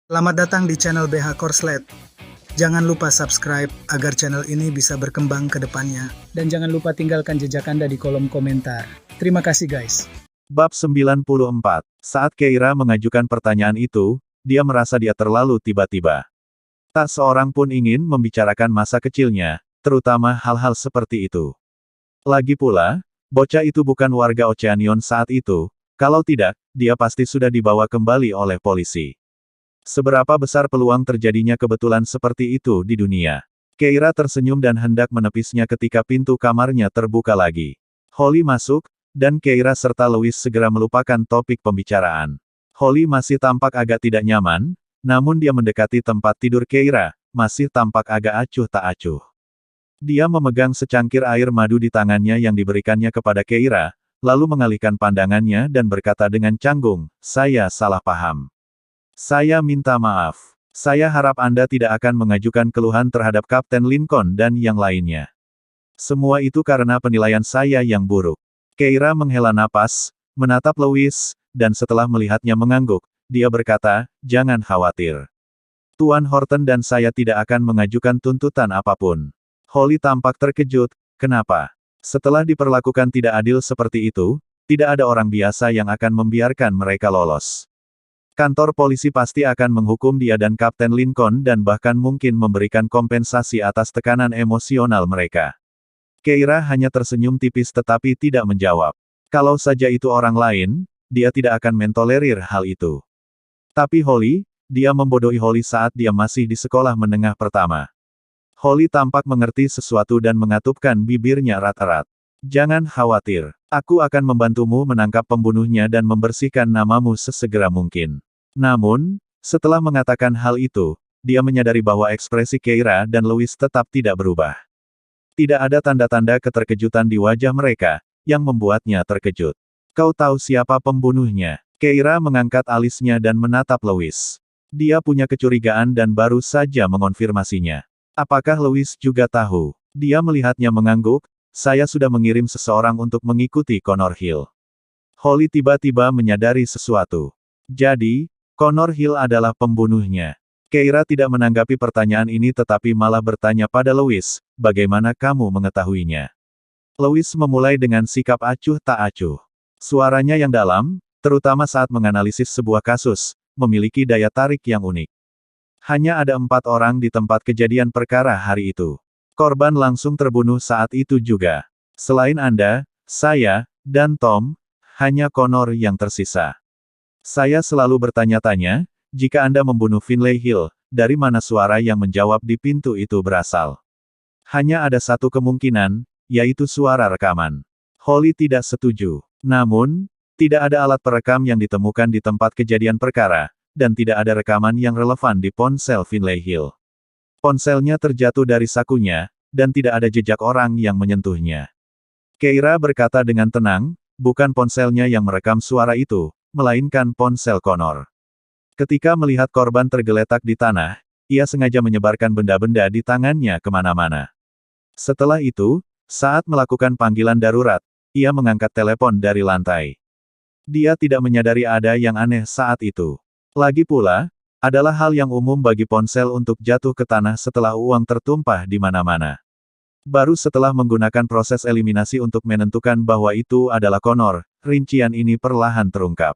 Selamat datang di channel BH Korslet. Jangan lupa subscribe agar channel ini bisa berkembang ke depannya. Dan jangan lupa tinggalkan jejak Anda di kolom komentar. Terima kasih guys. Bab 94. Saat Keira mengajukan pertanyaan itu, dia merasa dia terlalu tiba-tiba. Tak seorang pun ingin membicarakan masa kecilnya, terutama hal-hal seperti itu. Lagi pula, bocah itu bukan warga Oceanion saat itu, kalau tidak, dia pasti sudah dibawa kembali oleh polisi. Seberapa besar peluang terjadinya kebetulan seperti itu di dunia? Keira tersenyum dan hendak menepisnya ketika pintu kamarnya terbuka lagi. Holly masuk, dan Keira serta Louis segera melupakan topik pembicaraan. Holly masih tampak agak tidak nyaman, namun dia mendekati tempat tidur Keira, masih tampak agak acuh tak acuh. Dia memegang secangkir air madu di tangannya yang diberikannya kepada Keira, lalu mengalihkan pandangannya dan berkata dengan canggung, "Saya salah paham. Saya minta maaf. Saya harap Anda tidak akan mengajukan keluhan terhadap Kapten Lincoln dan yang lainnya. Semua itu karena penilaian saya yang buruk." Keira menghela napas, menatap Louis, dan setelah melihatnya mengangguk, dia berkata, "Jangan khawatir. Tuan Horton dan saya tidak akan mengajukan tuntutan apapun." Holly tampak terkejut, "Kenapa? Setelah diperlakukan tidak adil seperti itu, tidak ada orang biasa yang akan membiarkan mereka lolos. Kantor polisi pasti akan menghukum dia dan Kapten Lincoln dan bahkan mungkin memberikan kompensasi atas tekanan emosional mereka." Keira hanya tersenyum tipis tetapi tidak menjawab. Kalau saja itu orang lain, dia tidak akan mentolerir hal itu. Tapi Holly, dia membodohi Holly saat dia masih di sekolah menengah pertama. Holly tampak mengerti sesuatu dan mengatupkan bibirnya erat-erat. "Jangan khawatir. Aku akan membantumu menangkap pembunuhnya dan membersihkan namamu sesegera mungkin." Namun, setelah mengatakan hal itu, dia menyadari bahwa ekspresi Keira dan Louis tetap tidak berubah. Tidak ada tanda-tanda keterkejutan di wajah mereka, yang membuatnya terkejut. "Kau tahu siapa pembunuhnya?" Keira mengangkat alisnya dan menatap Louis. Dia punya kecurigaan dan baru saja mengonfirmasinya. Apakah Louis juga tahu? Dia melihatnya mengangguk, "Saya sudah mengirim seseorang untuk mengikuti Connor Hill." Holly tiba-tiba menyadari sesuatu. Jadi, Connor Hill adalah pembunuhnya. Keira tidak menanggapi pertanyaan ini tetapi malah bertanya pada Louis, "Bagaimana kamu mengetahuinya?" Louis memulai dengan sikap acuh tak acuh. Suaranya yang dalam, terutama saat menganalisis sebuah kasus, memiliki daya tarik yang unik. "Hanya ada 4 orang di tempat kejadian perkara hari itu. Korban langsung terbunuh saat itu juga. Selain Anda, saya, dan Tom, hanya Connor yang tersisa. Saya selalu bertanya-tanya, jika Anda membunuh Finlay Hill, dari mana suara yang menjawab di pintu itu berasal? Hanya ada satu kemungkinan, yaitu suara rekaman." Holly tidak setuju. Namun, tidak ada alat perekam yang ditemukan di tempat kejadian perkara, dan tidak ada rekaman yang relevan di ponsel Finlay Hill. Ponselnya terjatuh dari sakunya, dan tidak ada jejak orang yang menyentuhnya. Keira berkata dengan tenang, "Bukan ponselnya yang merekam suara itu, melainkan ponsel Connor." Ketika melihat korban tergeletak di tanah, ia sengaja menyebarkan benda-benda di tangannya kemana-mana. Setelah itu, saat melakukan panggilan darurat, ia mengangkat telepon dari lantai. Dia tidak menyadari ada yang aneh saat itu. Lagi pula, adalah hal yang umum bagi ponsel untuk jatuh ke tanah setelah uang tertumpah di mana-mana. Baru setelah menggunakan proses eliminasi untuk menentukan bahwa itu adalah Connor, rincian ini perlahan terungkap.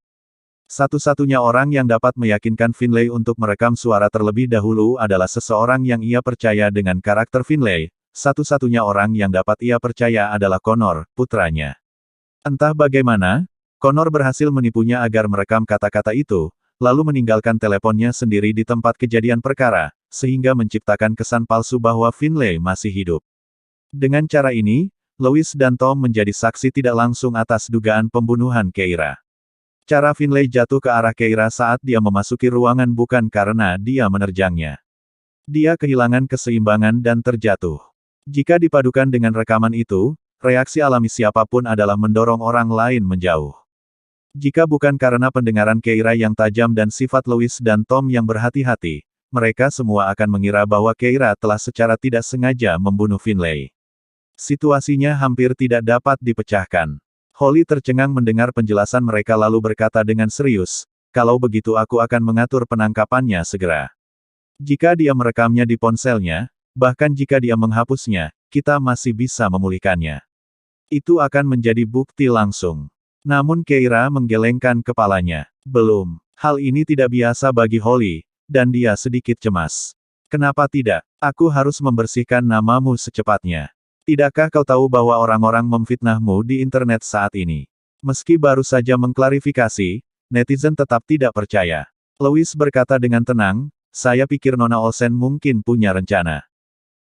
Satu-satunya orang yang dapat meyakinkan Finlay untuk merekam suara terlebih dahulu adalah seseorang yang ia percaya dengan karakter Finlay. Satu-satunya orang yang dapat ia percaya adalah Connor, putranya. Entah bagaimana, Connor berhasil menipunya agar merekam kata-kata itu, lalu meninggalkan teleponnya sendiri di tempat kejadian perkara, sehingga menciptakan kesan palsu bahwa Finlay masih hidup. Dengan cara ini, Louis dan Tom menjadi saksi tidak langsung atas dugaan pembunuhan Keira. Cara Finlay jatuh ke arah Keira saat dia memasuki ruangan bukan karena dia menerjangnya. Dia kehilangan keseimbangan dan terjatuh. Jika dipadukan dengan rekaman itu, reaksi alami siapapun adalah mendorong orang lain menjauh. Jika bukan karena pendengaran Keira yang tajam dan sifat Louis dan Tom yang berhati-hati, mereka semua akan mengira bahwa Keira telah secara tidak sengaja membunuh Finlay. Situasinya hampir tidak dapat dipecahkan. Holly tercengang mendengar penjelasan mereka lalu berkata dengan serius, kalau begitu aku akan mengatur penangkapannya segera. Jika dia merekamnya di ponselnya, bahkan jika dia menghapusnya, kita masih bisa memulihkannya. Itu akan menjadi bukti langsung. Namun Keira menggelengkan kepalanya. Belum. Hal ini tidak biasa bagi Holly, dan dia sedikit cemas. Kenapa tidak? Aku harus membersihkan namamu secepatnya. Tidakkah kau tahu bahwa orang-orang memfitnahmu di internet saat ini? Meski baru saja mengklarifikasi, netizen tetap tidak percaya. Louis berkata dengan tenang, saya pikir Nona Olsen mungkin punya rencana.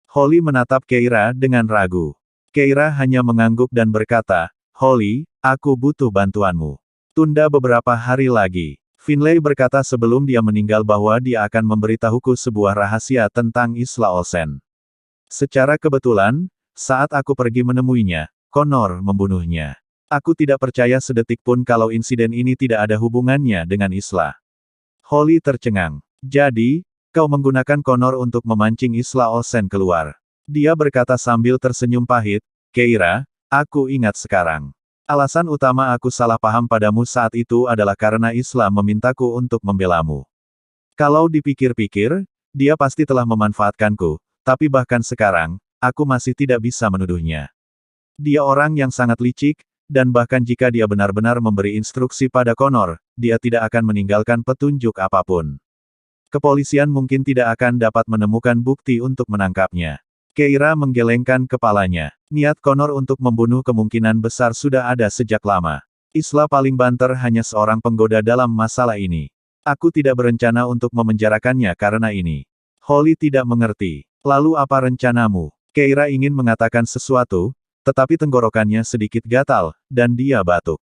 Holly menatap Keira dengan ragu. Keira hanya mengangguk dan berkata, Holly, aku butuh bantuanmu. Tunda beberapa hari lagi. Finlay berkata sebelum dia meninggal bahwa dia akan memberitahuku sebuah rahasia tentang Isla Olsen. Secara kebetulan, saat aku pergi menemuinya, Connor membunuhnya. Aku tidak percaya sedetik pun kalau insiden ini tidak ada hubungannya dengan Isla. Holly tercengang. Jadi, kau menggunakan Connor untuk memancing Isla Olsen keluar. Dia berkata sambil tersenyum pahit, Keira, aku ingat sekarang. Alasan utama aku salah paham padamu saat itu adalah karena Isla memintaku untuk membelamu. Kalau dipikir-pikir, dia pasti telah memanfaatkanku, tapi bahkan sekarang, aku masih tidak bisa menuduhnya. Dia orang yang sangat licik, dan bahkan jika dia benar-benar memberi instruksi pada Connor, dia tidak akan meninggalkan petunjuk apapun. Kepolisian mungkin tidak akan dapat menemukan bukti untuk menangkapnya. Keira menggelengkan kepalanya. Niat Connor untuk membunuh kemungkinan besar sudah ada sejak lama. Isla paling banter hanya seorang penggoda dalam masalah ini. Aku tidak berencana untuk memenjarakannya karena ini. Holly tidak mengerti. Lalu apa rencanamu? Keira ingin mengatakan sesuatu, tetapi tenggorokannya sedikit gatal, dan dia batuk.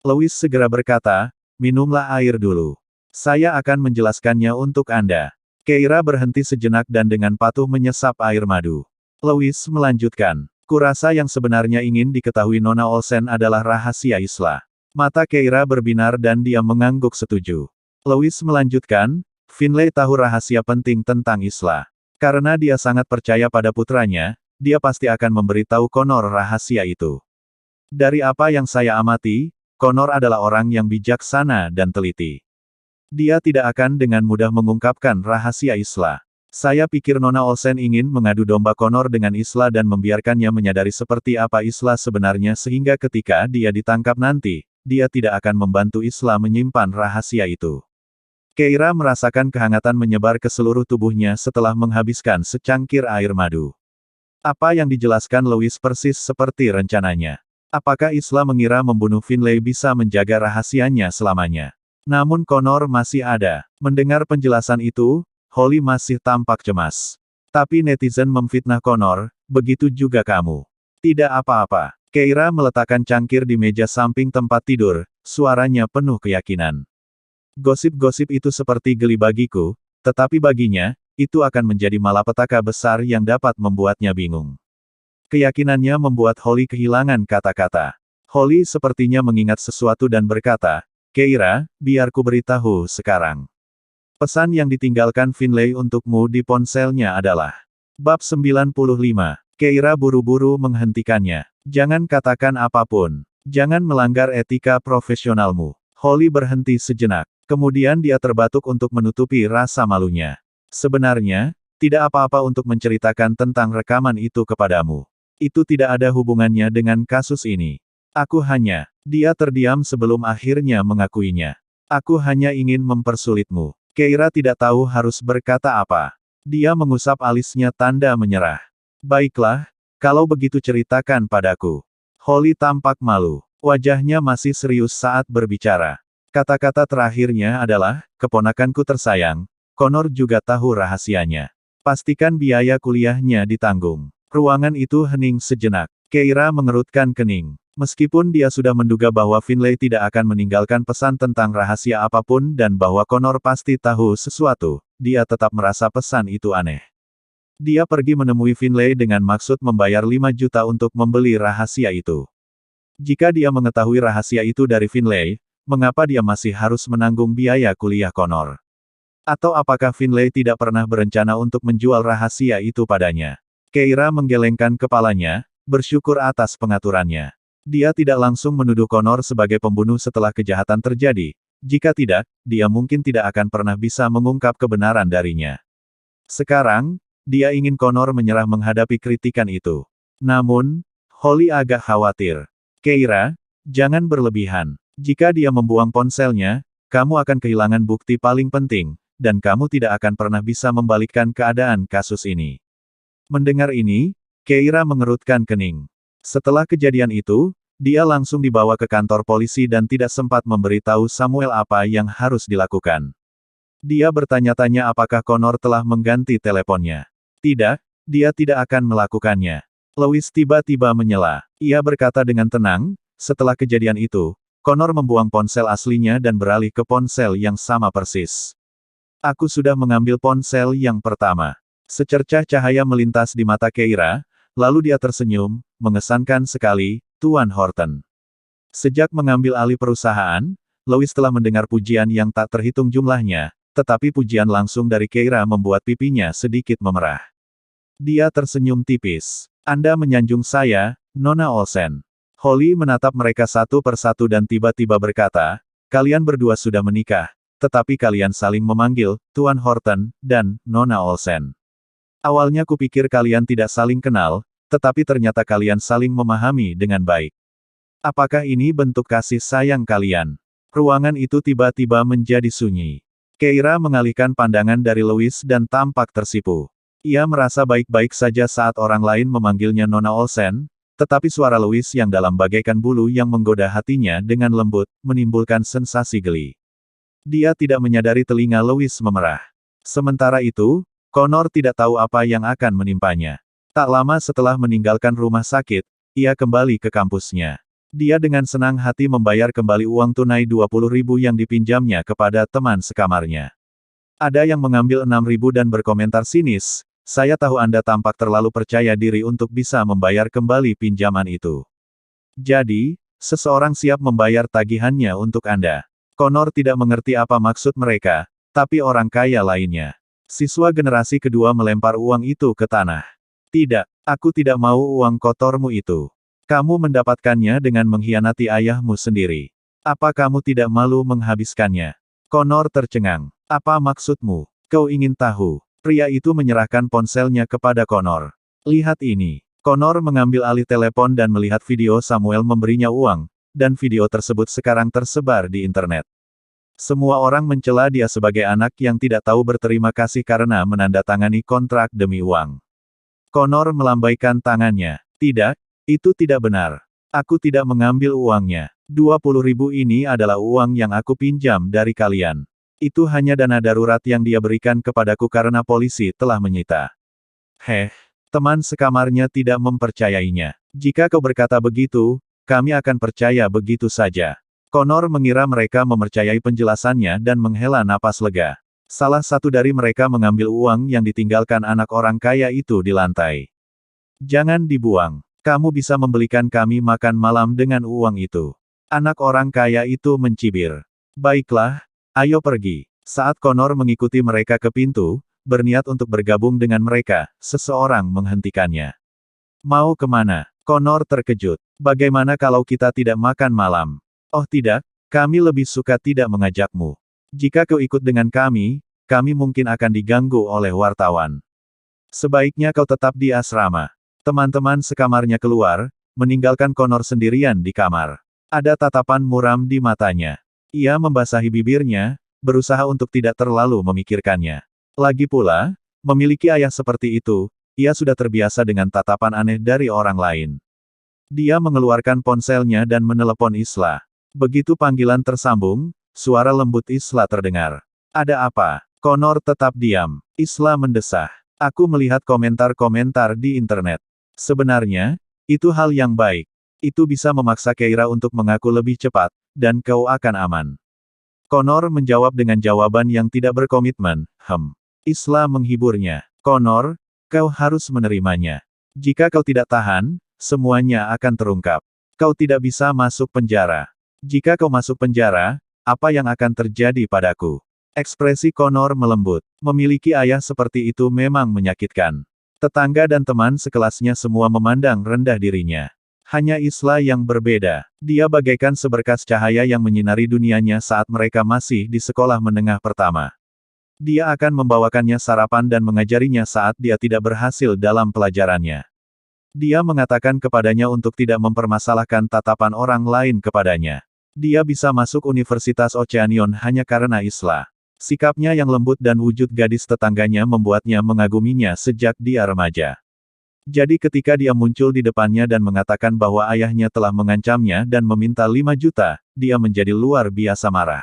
Louis segera berkata, minumlah air dulu. Saya akan menjelaskannya untuk Anda. Keira berhenti sejenak dan dengan patuh menyesap air madu. Louis melanjutkan. Kurasa yang sebenarnya ingin diketahui Nona Olsen adalah rahasia Isla. Mata Keira berbinar dan dia mengangguk setuju. Louis melanjutkan, Finlay tahu rahasia penting tentang Isla. Karena dia sangat percaya pada putranya, dia pasti akan memberitahu Connor rahasia itu. Dari apa yang saya amati, Connor adalah orang yang bijaksana dan teliti. Dia tidak akan dengan mudah mengungkapkan rahasia Isla. Saya pikir Nona Olsen ingin mengadu domba Connor dengan Isla dan membiarkannya menyadari seperti apa Isla sebenarnya sehingga ketika dia ditangkap nanti, dia tidak akan membantu Isla menyimpan rahasia itu. Keira merasakan kehangatan menyebar ke seluruh tubuhnya setelah menghabiskan secangkir air madu. Apa yang dijelaskan Louis persis seperti rencananya. Apakah Isla mengira membunuh Finlay bisa menjaga rahasianya selamanya? Namun Connor masih ada. Mendengar penjelasan itu, Holly masih tampak cemas. Tapi netizen memfitnah Connor, begitu juga kamu. Tidak apa-apa. Keira meletakkan cangkir di meja samping tempat tidur, suaranya penuh keyakinan. Gosip-gosip itu seperti geli bagiku, tetapi baginya, itu akan menjadi malapetaka besar yang dapat membuatnya bingung. Keyakinannya membuat Holly kehilangan kata-kata. Holly sepertinya mengingat sesuatu dan berkata, Keira, biar ku beritahu sekarang. Pesan yang ditinggalkan Finlay untukmu di ponselnya adalah. Bab 95. Keira buru-buru menghentikannya. Jangan katakan apapun. Jangan melanggar etika profesionalmu. Holly berhenti sejenak. Kemudian dia terbatuk untuk menutupi rasa malunya. Sebenarnya, tidak apa-apa untuk menceritakan tentang rekaman itu kepadamu. Itu tidak ada hubungannya dengan kasus ini. Aku hanya, dia terdiam sebelum akhirnya mengakuinya. Aku hanya ingin mempersulitmu. Keira tidak tahu harus berkata apa. Dia mengusap alisnya tanda menyerah. Baiklah, kalau begitu ceritakan padaku. Holly tampak malu. Wajahnya masih serius saat berbicara. Kata-kata terakhirnya adalah, keponakanku tersayang, Connor juga tahu rahasianya. Pastikan biaya kuliahnya ditanggung. Ruangan itu hening sejenak. Keira mengerutkan kening. Meskipun dia sudah menduga bahwa Finlay tidak akan meninggalkan pesan tentang rahasia apapun dan bahwa Connor pasti tahu sesuatu, dia tetap merasa pesan itu aneh. Dia pergi menemui Finlay dengan maksud membayar 5 juta untuk membeli rahasia itu. Jika dia mengetahui rahasia itu dari Finlay, mengapa dia masih harus menanggung biaya kuliah Connor? Atau apakah Finlay tidak pernah berencana untuk menjual rahasia itu padanya? Keira menggelengkan kepalanya, bersyukur atas pengaturannya. Dia tidak langsung menuduh Connor sebagai pembunuh setelah kejahatan terjadi, Jika tidak, dia mungkin tidak akan pernah bisa mengungkap kebenaran darinya. Sekarang, dia ingin Connor menyerah menghadapi kritikan itu. Namun, Holly agak khawatir. Keira, jangan berlebihan. Jika dia membuang ponselnya, kamu akan kehilangan bukti paling penting, dan kamu tidak akan pernah bisa membalikkan keadaan kasus ini. Mendengar ini, Keira mengerutkan kening. Setelah kejadian itu, dia langsung dibawa ke kantor polisi dan tidak sempat memberitahu Samuel apa yang harus dilakukan. Dia bertanya-tanya apakah Connor telah mengganti teleponnya. Tidak, dia tidak akan melakukannya. Louis tiba-tiba menyela. Ia berkata dengan tenang, setelah kejadian itu, Connor membuang ponsel aslinya dan beralih ke ponsel yang sama persis. Aku sudah mengambil ponsel yang pertama. Secercah cahaya melintas di mata Keira, lalu dia tersenyum, mengesankan sekali, Tuan Horton. Sejak mengambil alih perusahaan, Louis telah mendengar pujian yang tak terhitung jumlahnya, tetapi pujian langsung dari Keira membuat pipinya sedikit memerah. Dia tersenyum tipis. Anda menyanjung saya, Nona Olsen. Holly menatap mereka satu persatu dan tiba-tiba berkata, kalian berdua sudah menikah, tetapi kalian saling memanggil, Tuan Horton, dan Nona Olsen. Awalnya kupikir kalian tidak saling kenal, tetapi ternyata kalian saling memahami dengan baik. Apakah ini bentuk kasih sayang kalian? Ruangan itu tiba-tiba menjadi sunyi. Keira mengalihkan pandangan dari Louis dan tampak tersipu. Ia merasa baik-baik saja saat orang lain memanggilnya Nona Olsen, tetapi suara Louis yang dalam bagaikan bulu yang menggoda hatinya dengan lembut, menimbulkan sensasi geli. Dia tidak menyadari telinga Louis memerah. Sementara itu, Connor tidak tahu apa yang akan menimpanya. Tak lama setelah meninggalkan rumah sakit, ia kembali ke kampusnya. Dia dengan senang hati membayar kembali uang tunai 20.000 yang dipinjamnya kepada teman sekamarnya. Ada yang mengambil 6.000 dan berkomentar sinis, saya tahu Anda tampak terlalu percaya diri untuk bisa membayar kembali pinjaman itu. Jadi, seseorang siap membayar tagihannya untuk Anda. Connor tidak mengerti apa maksud mereka, tapi orang kaya lainnya. Siswa generasi kedua melempar uang itu ke tanah. Tidak, aku tidak mau uang kotormu itu. Kamu mendapatkannya dengan mengkhianati ayahmu sendiri. Apa kamu tidak malu menghabiskannya? Connor tercengang. Apa maksudmu? Kau ingin tahu? Pria itu menyerahkan ponselnya kepada Connor. Lihat ini. Connor mengambil alih telepon dan melihat video Samuel memberinya uang, dan video tersebut sekarang tersebar di internet. Semua orang mencela dia sebagai anak yang tidak tahu berterima kasih karena menandatangani kontrak demi uang. Connor melambaikan tangannya. Tidak, itu tidak benar. Aku tidak mengambil uangnya. 20.000 ini adalah uang yang aku pinjam dari kalian. Itu hanya dana darurat yang dia berikan kepadaku karena polisi telah menyita. Teman sekamarnya tidak mempercayainya. Jika kau berkata begitu, kami akan percaya begitu saja. Connor mengira mereka mempercayai penjelasannya dan menghela napas lega. Salah satu dari mereka mengambil uang yang ditinggalkan anak orang kaya itu di lantai. Jangan dibuang. Kamu bisa membelikan kami makan malam dengan uang itu. Anak orang kaya itu mencibir. Baiklah, ayo pergi. Saat Connor mengikuti mereka ke pintu, berniat untuk bergabung dengan mereka, seseorang menghentikannya. Mau kemana? Connor terkejut. Bagaimana kalau kita tidak makan malam? Oh tidak, kami lebih suka tidak mengajakmu. Jika kau ikut dengan kami mungkin akan diganggu oleh wartawan. Sebaiknya kau tetap di asrama. Teman-teman sekamarnya keluar, meninggalkan Connor sendirian di kamar. Ada tatapan muram di matanya. Ia membasahi bibirnya, berusaha untuk tidak terlalu memikirkannya. Lagi pula, memiliki ayah seperti itu, ia sudah terbiasa dengan tatapan aneh dari orang lain. Dia mengeluarkan ponselnya dan menelepon Isla. Begitu panggilan tersambung, suara lembut Isla terdengar. Ada apa? Connor tetap diam. Isla mendesah. Aku melihat komentar-komentar di internet. Sebenarnya, itu hal yang baik. Itu bisa memaksa Keira untuk mengaku lebih cepat, dan kau akan aman. Connor menjawab dengan jawaban yang tidak berkomitmen, Isla menghiburnya. Connor, kau harus menerimanya. Jika kau tidak tahan, semuanya akan terungkap. Kau tidak bisa masuk penjara. Jika kau masuk penjara, apa yang akan terjadi padaku? Ekspresi Connor melembut. Memiliki ayah seperti itu memang menyakitkan. Tetangga dan teman sekelasnya semua memandang rendah dirinya. Hanya Isla yang berbeda. Dia bagaikan seberkas cahaya yang menyinari dunianya saat mereka masih di sekolah menengah pertama. Dia akan membawakannya sarapan dan mengajarinya saat dia tidak berhasil dalam pelajarannya. Dia mengatakan kepadanya untuk tidak mempermasalahkan tatapan orang lain kepadanya. Dia bisa masuk Universitas Oceanion hanya karena Isla. Sikapnya yang lembut dan wujud gadis tetangganya membuatnya mengaguminya sejak dia remaja. Jadi ketika dia muncul di depannya dan mengatakan bahwa ayahnya telah mengancamnya dan meminta 5 juta, dia menjadi luar biasa marah.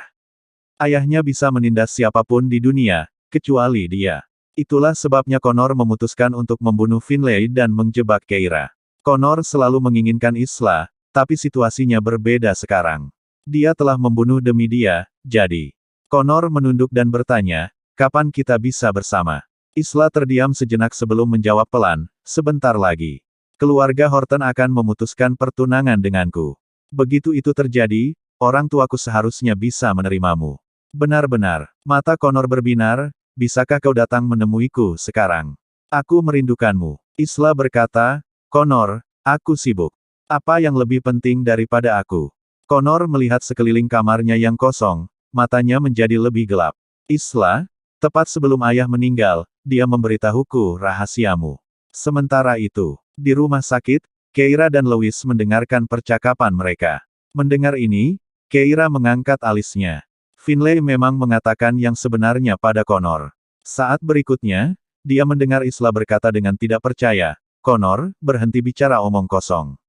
Ayahnya bisa menindas siapapun di dunia, kecuali dia. Itulah sebabnya Connor memutuskan untuk membunuh Finlay dan menjebak Keira. Connor selalu menginginkan Isla, tapi situasinya berbeda sekarang. Dia telah membunuh demi dia, jadi. Connor menunduk dan bertanya, kapan kita bisa bersama? Isla terdiam sejenak sebelum menjawab pelan, sebentar lagi. Keluarga Horton akan memutuskan pertunangan denganku. Begitu itu terjadi, orang tuaku seharusnya bisa menerimamu. Benar-benar, mata Connor berbinar, bisakah kau datang menemuiku sekarang? Aku merindukanmu. Isla berkata, Connor, aku sibuk. Apa yang lebih penting daripada aku? Connor melihat sekeliling kamarnya yang kosong, matanya menjadi lebih gelap. Isla, tepat sebelum ayah meninggal, dia memberitahuku rahasiamu. Sementara itu, di rumah sakit, Keira dan Louis mendengarkan percakapan mereka. Mendengar ini, Keira mengangkat alisnya. Finlay memang mengatakan yang sebenarnya pada Connor. Saat berikutnya, dia mendengar Isla berkata dengan tidak percaya, Connor, berhenti bicara omong kosong.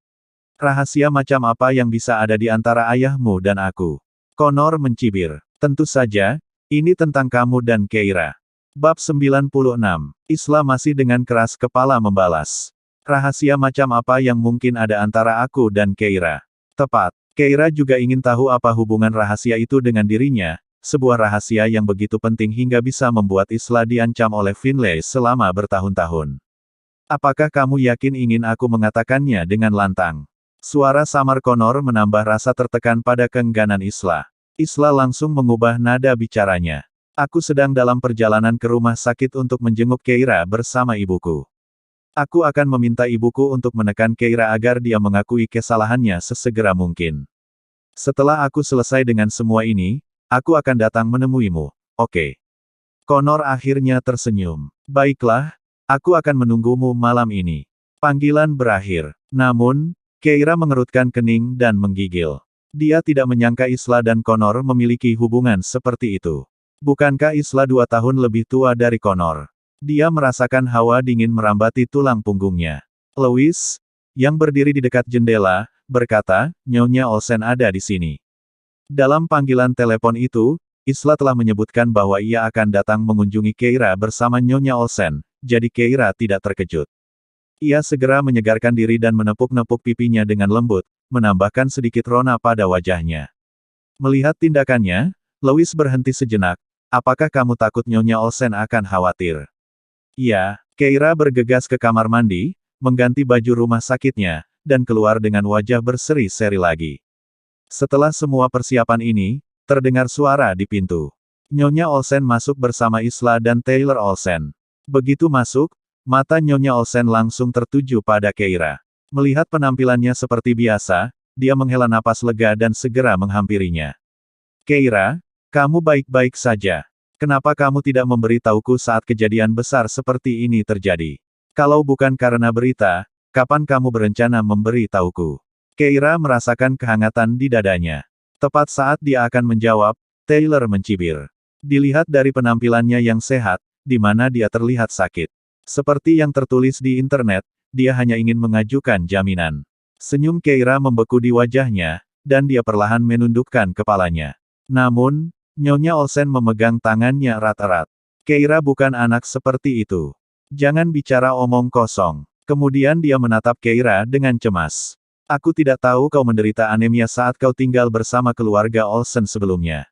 Rahasia macam apa yang bisa ada di antara ayahmu dan aku? Connor mencibir. Tentu saja, ini tentang kamu dan Keira. Bab 96. Isla masih dengan keras kepala membalas. Rahasia macam apa yang mungkin ada antara aku dan Keira? Tepat. Keira juga ingin tahu apa hubungan rahasia itu dengan dirinya, sebuah rahasia yang begitu penting hingga bisa membuat Isla diancam oleh Finlay selama bertahun-tahun. Apakah kamu yakin ingin aku mengatakannya dengan lantang? Suara samar Connor menambah rasa tertekan pada keengganan Isla. Isla langsung mengubah nada bicaranya. Aku sedang dalam perjalanan ke rumah sakit untuk menjenguk Keira bersama ibuku. Aku akan meminta ibuku untuk menekan Keira agar dia mengakui kesalahannya sesegera mungkin. Setelah aku selesai dengan semua ini, aku akan datang menemuimu, oke? Connor akhirnya tersenyum. Baiklah, aku akan menunggumu malam ini. Panggilan berakhir. Namun, Keira mengerutkan kening dan menggigil. Dia tidak menyangka Isla dan Connor memiliki hubungan seperti itu. Bukankah Isla 2 tahun lebih tua dari Connor? Dia merasakan hawa dingin merambati tulang punggungnya. Louis, yang berdiri di dekat jendela, berkata, Nyonya Olsen ada di sini. Dalam panggilan telepon itu, Isla telah menyebutkan bahwa ia akan datang mengunjungi Keira bersama Nyonya Olsen, jadi Keira tidak terkejut. Ia segera menyegarkan diri dan menepuk-nepuk pipinya dengan lembut, menambahkan sedikit rona pada wajahnya. Melihat tindakannya, Louis berhenti sejenak. Apakah kamu takut Nyonya Olsen akan khawatir? Iya, Keira bergegas ke kamar mandi, mengganti baju rumah sakitnya, dan keluar dengan wajah berseri-seri lagi. Setelah semua persiapan ini, terdengar suara di pintu. Nyonya Olsen masuk bersama Isla dan Taylor Olsen. Begitu masuk, mata Nyonya Olsen langsung tertuju pada Keira. Melihat penampilannya seperti biasa, dia menghela napas lega dan segera menghampirinya. Keira, kamu baik-baik saja. Kenapa kamu tidak memberitahuku saat kejadian besar seperti ini terjadi? Kalau bukan karena berita, kapan kamu berencana memberitahuku? Keira merasakan kehangatan di dadanya. Tepat saat dia akan menjawab, Taylor mencibir. Dilihat dari penampilannya yang sehat, di mana dia terlihat sakit. Seperti yang tertulis di internet, dia hanya ingin mengajukan jaminan. Senyum Keira membeku di wajahnya, dan dia perlahan menundukkan kepalanya. Namun, Nyonya Olsen memegang tangannya erat-erat. Keira bukan anak seperti itu. Jangan bicara omong kosong. Kemudian dia menatap Keira dengan cemas. Aku tidak tahu kau menderita anemia saat kau tinggal bersama keluarga Olsen sebelumnya.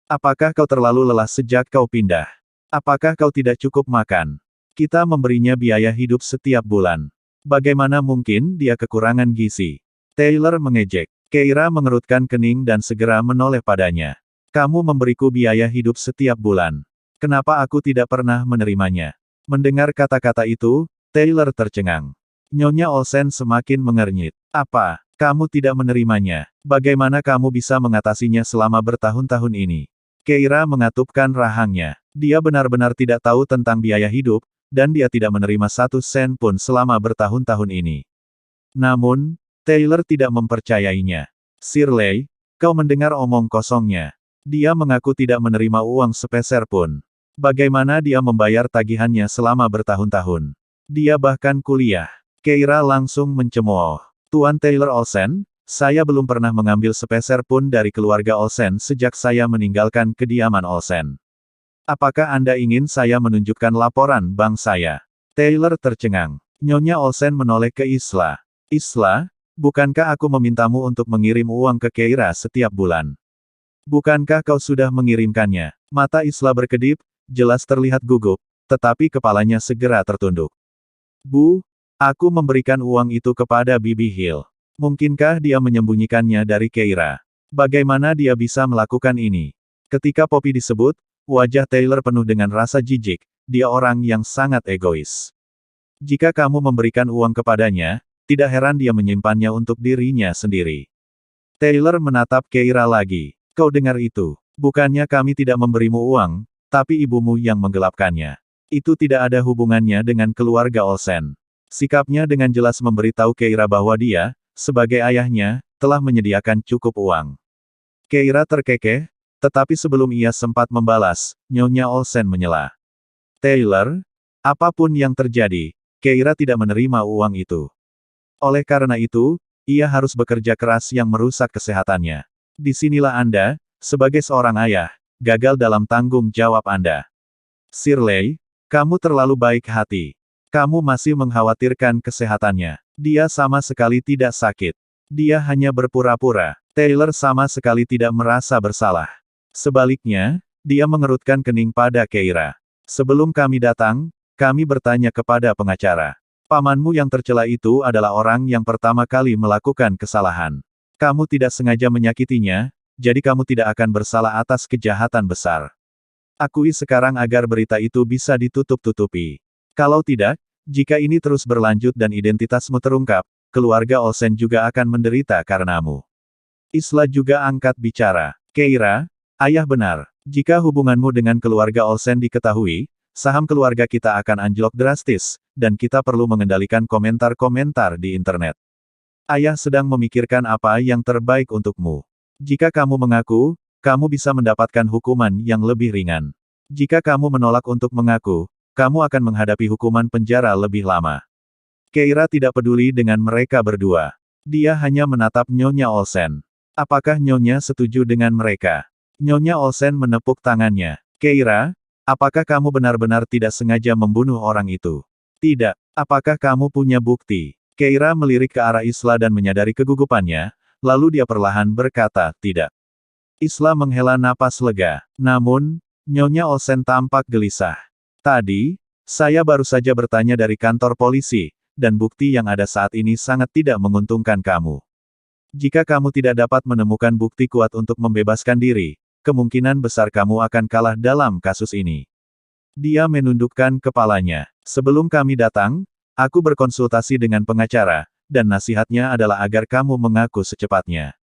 Apakah kau terlalu lelah sejak kau pindah? Apakah kau tidak cukup makan? Kita memberinya biaya hidup setiap bulan. Bagaimana mungkin dia kekurangan gizi? Taylor mengejek. Keira mengerutkan kening dan segera menoleh padanya. Kamu memberiku biaya hidup setiap bulan. Kenapa aku tidak pernah menerimanya? Mendengar kata-kata itu, Taylor tercengang. Nyonya Olsen semakin mengernyit. Apa, kamu tidak menerimanya? Bagaimana kamu bisa mengatasinya selama bertahun-tahun ini? Keira mengatupkan rahangnya. Dia benar-benar tidak tahu tentang biaya hidup, dan dia tidak menerima 1 sen pun selama bertahun-tahun ini. Namun, Taylor tidak mempercayainya. Shirley, kau mendengar omong kosongnya. Dia mengaku tidak menerima uang sepeser pun. Bagaimana dia membayar tagihannya selama bertahun-tahun? Dia bahkan kuliah. Keira langsung mencemooh. Tuan Taylor Olsen, saya belum pernah mengambil sepeser pun dari keluarga Olsen sejak saya meninggalkan kediaman Olsen. Apakah Anda ingin saya menunjukkan laporan bank saya? Taylor tercengang. Nyonya Olsen menoleh ke Isla. Isla, bukankah aku memintamu untuk mengirim uang ke Keira setiap bulan? Bukankah kau sudah mengirimkannya? Mata Isla berkedip, jelas terlihat gugup, tetapi kepalanya segera tertunduk. Bu, aku memberikan uang itu kepada Bibi Hill. Mungkinkah dia menyembunyikannya dari Keira? Bagaimana dia bisa melakukan ini? Ketika Poppy disebut, wajah Taylor penuh dengan rasa jijik, dia orang yang sangat egois. Jika kamu memberikan uang kepadanya, tidak heran dia menyimpannya untuk dirinya sendiri. Taylor menatap Keira lagi. Kau dengar itu? Bukannya kami tidak memberimu uang, tapi ibumu yang menggelapkannya. Itu tidak ada hubungannya dengan keluarga Olsen. Sikapnya dengan jelas memberitahu Keira bahwa dia, sebagai ayahnya, telah menyediakan cukup uang. Keira terkekeh, tetapi sebelum ia sempat membalas, Nyonya Olsen menyela. Taylor, apapun yang terjadi, Keira tidak menerima uang itu. Oleh karena itu, ia harus bekerja keras yang merusak kesehatannya. Disinilah Anda, sebagai seorang ayah, gagal dalam tanggung jawab Anda. Shirley, kamu terlalu baik hati. Kamu masih mengkhawatirkan kesehatannya. Dia sama sekali tidak sakit. Dia hanya berpura-pura. Taylor sama sekali tidak merasa bersalah. Sebaliknya, dia mengerutkan kening pada Keira. Sebelum kami datang, kami bertanya kepada pengacara. Pamanmu yang tercela itu adalah orang yang pertama kali melakukan kesalahan. Kamu tidak sengaja menyakitinya, jadi kamu tidak akan bersalah atas kejahatan besar. Akui sekarang agar berita itu bisa ditutup-tutupi. Kalau tidak, jika ini terus berlanjut dan identitasmu terungkap, keluarga Olsen juga akan menderita karenamu. Isla juga angkat bicara. Keira, ayah benar. Jika hubunganmu dengan keluarga Olsen diketahui, saham keluarga kita akan anjlok drastis, dan kita perlu mengendalikan komentar-komentar di internet. Ayah sedang memikirkan apa yang terbaik untukmu. Jika kamu mengaku, kamu bisa mendapatkan hukuman yang lebih ringan. Jika kamu menolak untuk mengaku, kamu akan menghadapi hukuman penjara lebih lama. Keira tidak peduli dengan mereka berdua. Dia hanya menatap Nyonya Olsen. Apakah Nyonya setuju dengan mereka? Nyonya Olsen menepuk tangannya. Keira, apakah kamu benar-benar tidak sengaja membunuh orang itu? Tidak. Apakah kamu punya bukti? Keira melirik ke arah Isla dan menyadari kegugupannya, lalu dia perlahan berkata, tidak. Isla menghela napas lega. Namun, Nyonya Olsen tampak gelisah. Tadi, saya baru saja bertanya dari kantor polisi, dan bukti yang ada saat ini sangat tidak menguntungkan kamu. Jika kamu tidak dapat menemukan bukti kuat untuk membebaskan diri, kemungkinan besar kamu akan kalah dalam kasus ini. Dia menundukkan kepalanya. Sebelum kami datang, aku berkonsultasi dengan pengacara, dan nasihatnya adalah agar kamu mengaku secepatnya.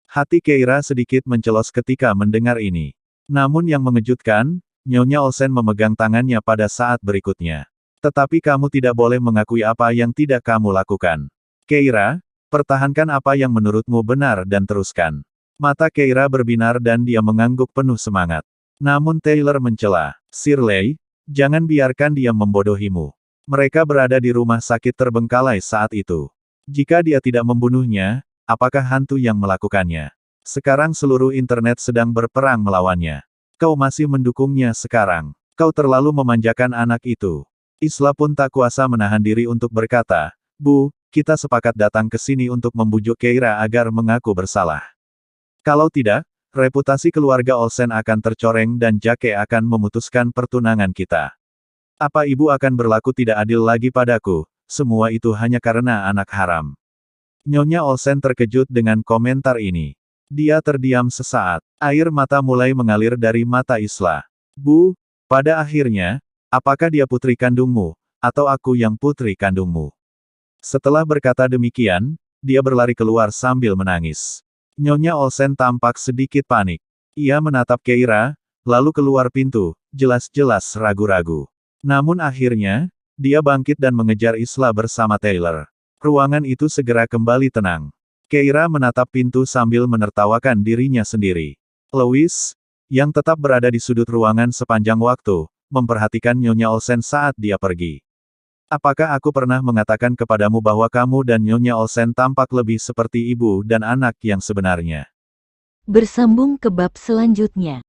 Hati Keira sedikit mencelos ketika mendengar ini. Namun yang mengejutkan, Nyonya Olsen memegang tangannya pada saat berikutnya. Tetapi kamu tidak boleh mengakui apa yang tidak kamu lakukan. Keira, pertahankan apa yang menurutmu benar dan teruskan. Mata Keira berbinar dan dia mengangguk penuh semangat. Namun Taylor mencela. Shirley, jangan biarkan dia membodohimu. Mereka berada di rumah sakit terbengkalai saat itu. Jika dia tidak membunuhnya, apakah hantu yang melakukannya? Sekarang seluruh internet sedang berperang melawannya. Kau masih mendukungnya sekarang. Kau terlalu memanjakan anak itu. Isla pun tak kuasa menahan diri untuk berkata, Bu, kita sepakat datang ke sini untuk membujuk Keira agar mengaku bersalah. Kalau tidak, reputasi keluarga Olsen akan tercoreng dan Jake akan memutuskan pertunangan kita. Apa ibu akan berlaku tidak adil lagi padaku? Semua itu hanya karena anak haram. Nyonya Olsen terkejut dengan komentar ini. Dia terdiam sesaat. Air mata mulai mengalir dari mata Isla. Bu, pada akhirnya, apakah dia putri kandungmu, atau aku yang putri kandungmu? Setelah berkata demikian, dia berlari keluar sambil menangis. Nyonya Olsen tampak sedikit panik. Ia menatap Keira, lalu keluar pintu, jelas-jelas ragu-ragu. Namun akhirnya, dia bangkit dan mengejar Isla bersama Taylor. Ruangan itu segera kembali tenang. Keira menatap pintu sambil menertawakan dirinya sendiri. Louis, yang tetap berada di sudut ruangan sepanjang waktu, memperhatikan Nyonya Olsen saat dia pergi. Apakah aku pernah mengatakan kepadamu bahwa kamu dan Nyonya Olsen tampak lebih seperti ibu dan anak yang sebenarnya? Bersambung ke bab selanjutnya.